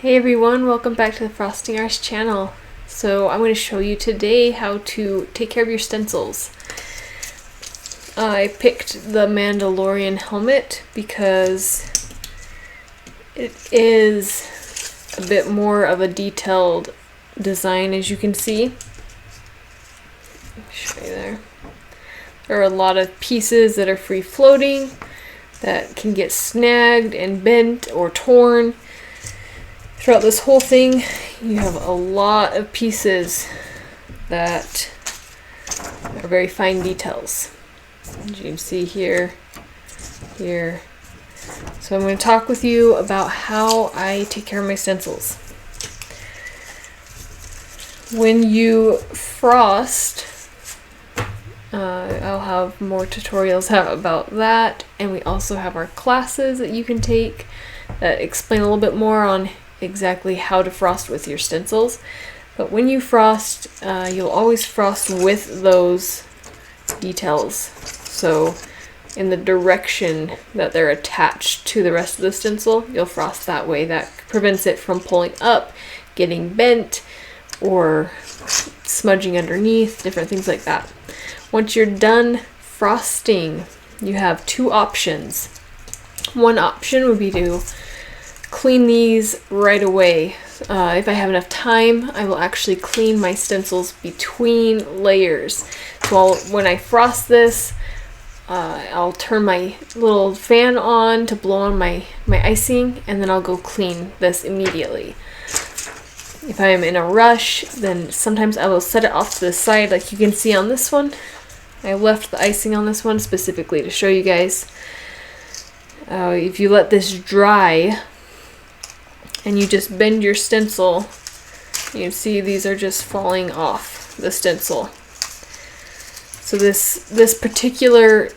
Hey everyone, welcome back to the Frosting Arts channel. So I'm going to show you today how to take care of your stencils. I picked the Mandalorian helmet because it is a bit more of a detailed design, as you can see. Let me show you there. There are a lot of pieces that are free floating that can get snagged and bent or torn. Throughout this whole thing, you have a lot of pieces that are very fine details. As you can see here. So I'm going to talk with you about how I take care of my stencils. When you frost, I'll have more tutorials about that, and we also have our classes that you can take that explain a little bit more on exactly how to frost with your stencils. But when you frost, you'll always frost with those details. So in the direction that they're attached to the rest of the stencil, you'll frost that way. That prevents it from pulling up, getting bent, or smudging underneath, different things like that. Once you're done frosting, you have two options. One option would be to clean these right away. If I have enough time, I will actually clean my stencils between layers. So when I frost this, I'll turn my little fan on to blow on my icing, and then I'll go clean this immediately. If I am in a rush, then sometimes I will set it off to the side, like you can see on this one. I left the icing on this one specifically to show you guys. If you let this dry and you just bend your stencil, you can see these are just falling off the stencil. So this particular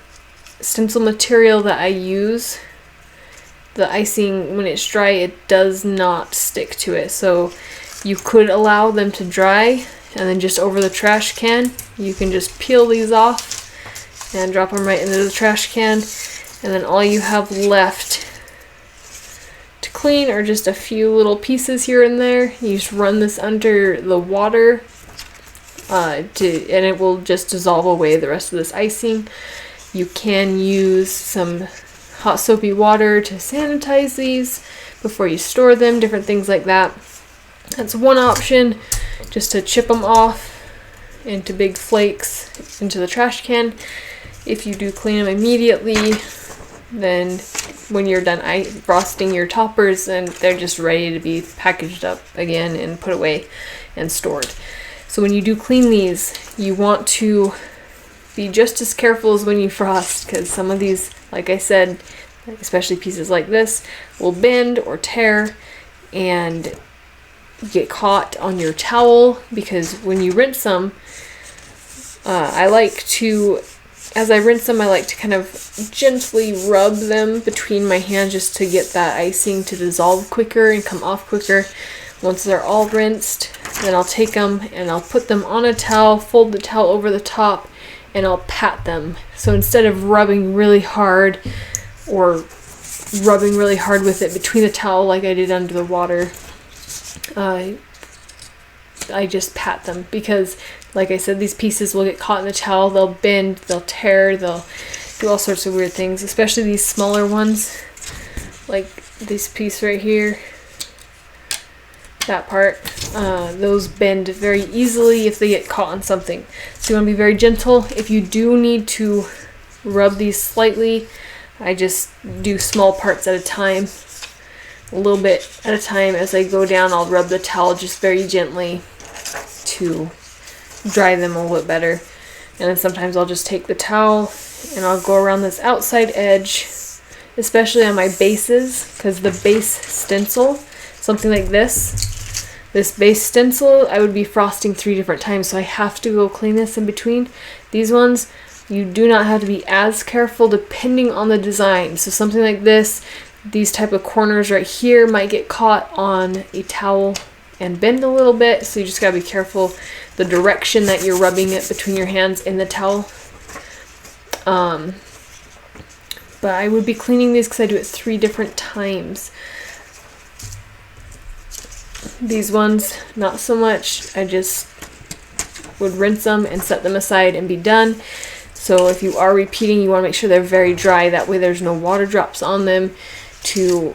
stencil material that I use, the icing, when it's dry, it does not stick to it. So you could allow them to dry, and then just over the trash can, you can just peel these off and drop them right into the trash can, and then all you have left to clean are just a few little pieces here and there. You just run this under the water and it will just dissolve away the rest of this icing. You can use some hot soapy water to sanitize these before you store them, different things like that. That's one option, just to chip them off into big flakes into the trash can. If you do clean them immediately, then when you're done frosting your toppers, then they're just ready to be packaged up again and put away and stored. So when you do clean these, you want to be just as careful as when you frost, because some of these, like I said, especially pieces like this, will bend or tear and get caught on your towel. Because when you rinse them, as I rinse them, I like to kind of gently rub them between my hands just to get that icing to dissolve quicker and come off quicker. Once they're all rinsed, then I'll take them and I'll put them on a towel, fold the towel over the top, and I'll pat them. So instead of rubbing really hard or rubbing really hard with it between the towel like I did under the water, I just pat them, because like I said, these pieces will get caught in the towel, they'll bend, they'll tear, they'll do all sorts of weird things, especially these smaller ones, like this piece right here, that part. Those bend very easily if they get caught on something. So you want to be very gentle. If you do need to rub these slightly, I just do small parts at a time, a little bit at a time. As I go down, I'll rub the towel just very gently to dry them a little bit better. And then sometimes I'll just take the towel and I'll go around this outside edge, especially on my bases, because the base stencil, something like this base stencil, I would be frosting 3 different times, so I have to go clean this in between. These ones, you do not have to be as careful depending on the design. So something like this, these type of corners right here might get caught on a towel and bend a little bit, so you just gotta be careful the direction that you're rubbing it between your hands in the towel. But I would be cleaning these because I do it 3 different times. These ones, not so much. I just would rinse them and set them aside and be done. So if you are repeating, you want to make sure they're very dry. That way there's no water drops on them to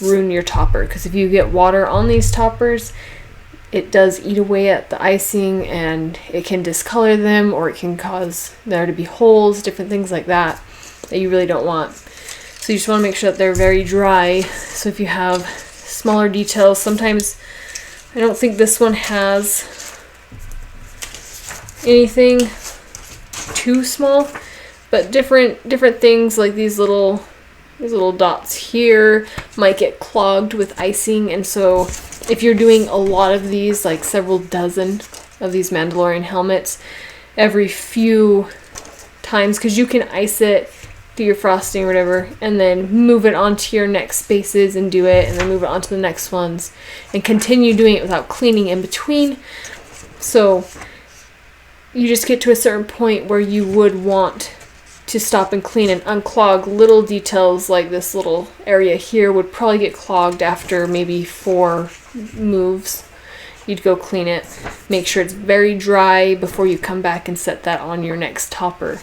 ruin your topper. Because if you get water on these toppers, it does eat away at the icing and it can discolor them, or it can cause there to be holes, different things like that that you really don't want. So you just want to make sure that they're very dry. So if you have smaller details, sometimes I don't think this one has anything too small, but different things like these little dots here might get clogged with icing. And so if you're doing a lot of these, like several dozen of these Mandalorian helmets every few times, because you can ice it, do your frosting or whatever, and then move it onto your next spaces and do it, and then move it onto the next ones and continue doing it without cleaning in between. So you just get to a certain point where you would want to stop and clean and unclog. Little details like this little area here would probably get clogged after maybe 4 moves. You'd go clean it, make sure it's very dry before you come back and set that on your next topper.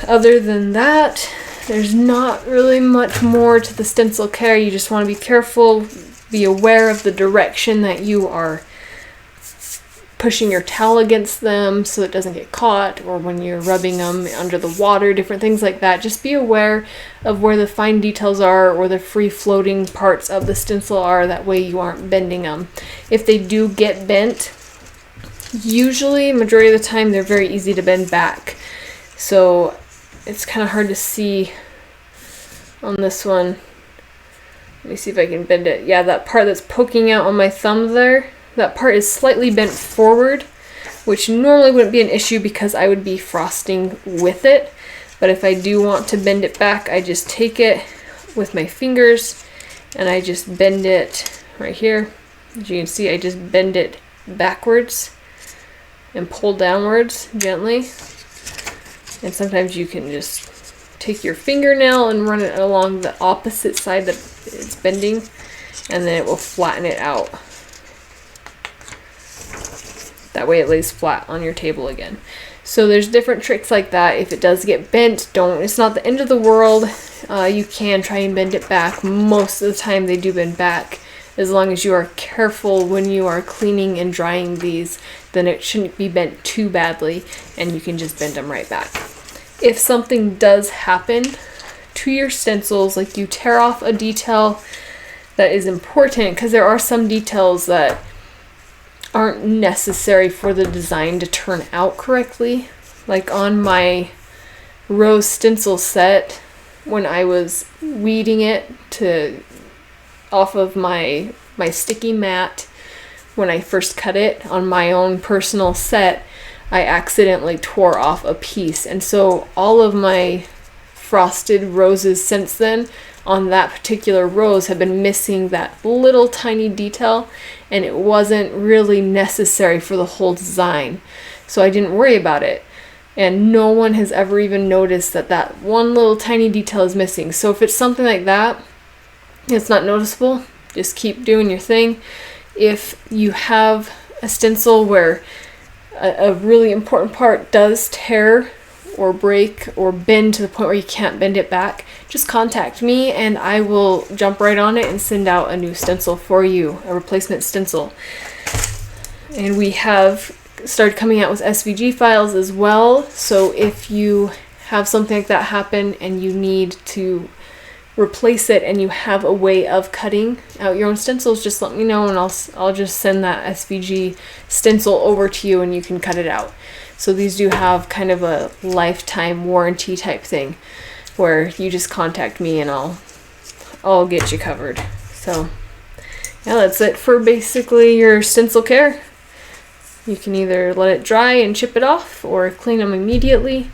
Other than that, there's not really much more to the stencil care. You just want to be careful, be aware of the direction that you are pushing your towel against them so it doesn't get caught, or when you're rubbing them under the water, different things like that. Just be aware of where the fine details are or the free floating parts of the stencil are. That way you aren't bending them. If they do get bent, usually, majority of the time, they're very easy to bend back. So it's kind of hard to see on this one. Let me see if I can bend it. Yeah, that part that's poking out on my thumb there, that part is slightly bent forward, which normally wouldn't be an issue because I would be frosting with it. But if I do want to bend it back, I just take it with my fingers and I just bend it right here. As you can see, I just bend it backwards and pull downwards gently. And sometimes you can just take your fingernail and run it along the opposite side that it's bending, and then it will flatten it out. That way it lays flat on your table again. So there's different tricks like that. If it does get bent, it's not the end of the world. You can try and bend it back. Most of the time they do bend back. As long as you are careful when you are cleaning and drying these, then it shouldn't be bent too badly and you can just bend them right back. If something does happen to your stencils, like you tear off a detail that is important, because there are some details that aren't necessary for the design to turn out correctly. Like on my rose stencil set, when I was weeding it off of my sticky mat, when I first cut it on my own personal set, I accidentally tore off a piece. And so all of my frosted roses since then on that particular rose have been missing that little tiny detail, and it wasn't really necessary for the whole design. So I didn't worry about it. And no one has ever even noticed that one little tiny detail is missing. So if it's something like that, it's not noticeable, just keep doing your thing. If you have a stencil where a really important part does tear or break or bend to the point where you can't bend it back, just contact me and I will jump right on it and send out a new stencil for you, a replacement stencil. And we have started coming out with SVG files as well, so if you have something like that happen and you need to replace it and you have a way of cutting out your own stencils, just let me know and I'll just send that SVG stencil over to you and you can cut it out. So these do have kind of a lifetime warranty type thing where you just contact me and I'll get you covered. So yeah, that's it for basically your stencil care. You can either let it dry and chip it off or clean them immediately.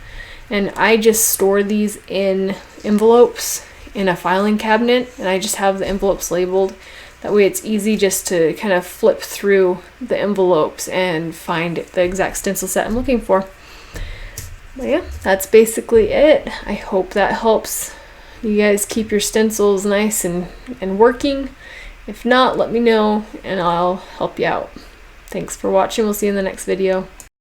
And I just store these in envelopes in a filing cabinet, and I just have the envelopes labeled. That way it's easy just to kind of flip through the envelopes and find the exact stencil set I'm looking for. But yeah, that's basically it. I hope that helps you guys keep your stencils nice and working. If not, let me know and I'll help you out. Thanks for watching. We'll see you in the next video.